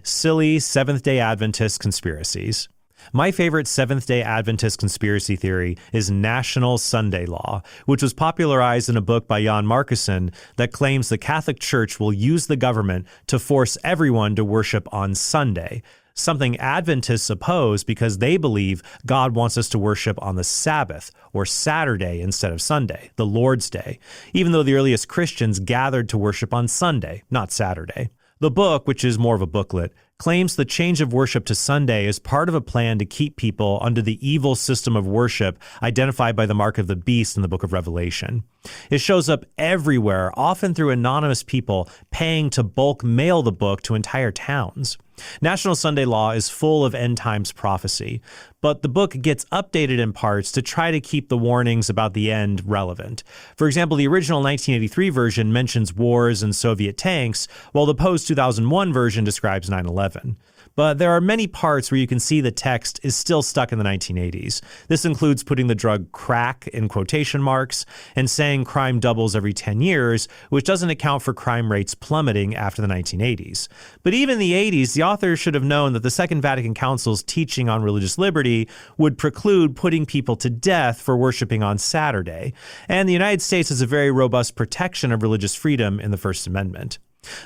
Silly Seventh-day Adventist conspiracies. My favorite Seventh-day Adventist conspiracy theory is National Sunday Law, which was popularized in a book by Jan Markuson that claims the Catholic Church will use the government to force everyone to worship on Sunday, something Adventists oppose because they believe God wants us to worship on the Sabbath, or Saturday instead of Sunday, the Lord's Day, even though the earliest Christians gathered to worship on Sunday, not Saturday. The book, which is more of a booklet, claims the change of worship to Sunday is part of a plan to keep people under the evil system of worship identified by the mark of the beast in the book of Revelation. It shows up everywhere, often through anonymous people paying to bulk mail the book to entire towns. National Sunday Law is full of end times prophecy, but the book gets updated in parts to try to keep the warnings about the end relevant. For example, the original 1983 version mentions wars and Soviet tanks, while the post-2001 version describes 9/11. But there are many parts where you can see the text is still stuck in the 1980s. This includes putting the drug crack in quotation marks and saying crime doubles every 10 years, which doesn't account for crime rates plummeting after the 1980s. But even in the 80s, the authors should have known that the Second Vatican Council's teaching on religious liberty would preclude putting people to death for worshiping on Saturday. And the United States has a very robust protection of religious freedom in the First Amendment.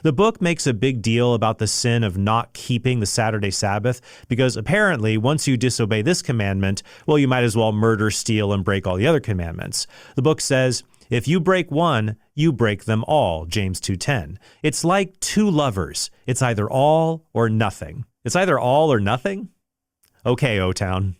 The book makes a big deal about the sin of not keeping the Saturday Sabbath because apparently once you disobey this commandment, well, you might as well murder, steal, and break all the other commandments. The book says, if you break one, you break them all, James 2:10. It's like two lovers. It's either all or nothing. It's either all or nothing? Okay, O-Town.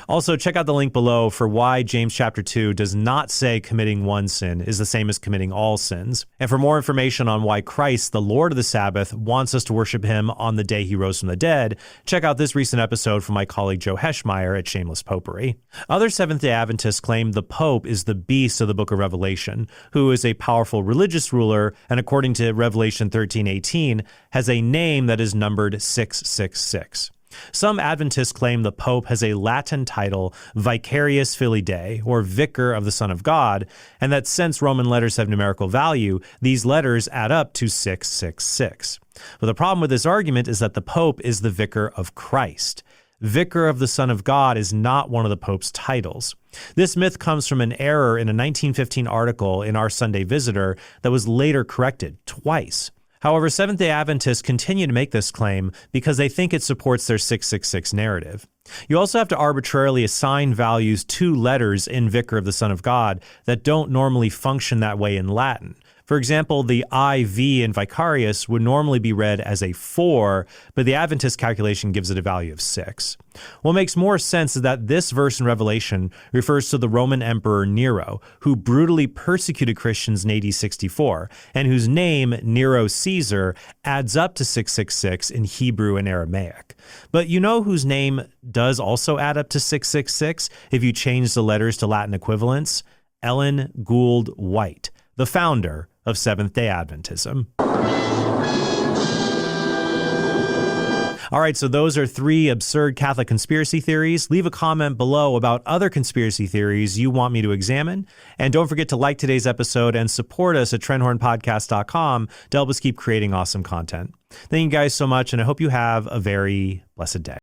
Also, check out the link below for why James chapter 2 does not say committing one sin is the same as committing all sins. And for more information on why Christ, the Lord of the Sabbath, wants us to worship him on the day he rose from the dead, check out this recent episode from my colleague Joe Heschmeyer at Shameless Popery. Other Seventh-day Adventists claim the Pope is the beast of the book of Revelation, who is a powerful religious ruler and according to Revelation 13:18, has a name that is numbered 666. Some Adventists claim the Pope has a Latin title, Vicarius Filii Dei, or Vicar of the Son of God, and that since Roman letters have numerical value, these letters add up to 666. But the problem with this argument is that the Pope is the Vicar of Christ. Vicar of the Son of God is not one of the Pope's titles. This myth comes from an error in a 1915 article in Our Sunday Visitor that was later corrected twice. However, Seventh-day Adventists continue to make this claim because they think it supports their 666 narrative. You also have to arbitrarily assign values to letters in Vicar of the Son of God that don't normally function that way in Latin. For example, the IV in vicarious would normally be read as a 4, but the Adventist calculation gives it a value of 6. What makes more sense is that this verse in Revelation refers to the Roman Emperor Nero, who brutally persecuted Christians in AD 64, and whose name, Nero Caesar, adds up to 666 in Hebrew and Aramaic. But you know whose name does also add up to 666 if you change the letters to Latin equivalents? Ellen Gould White, the founder of Seventh-day Adventism. All right, so those are 3 absurd Catholic conspiracy theories. Leave a comment below about other conspiracy theories you want me to examine. And don't forget to like today's episode and support us at TrendhornPodcast.com to help us keep creating awesome content. Thank you guys so much, and I hope you have a very blessed day.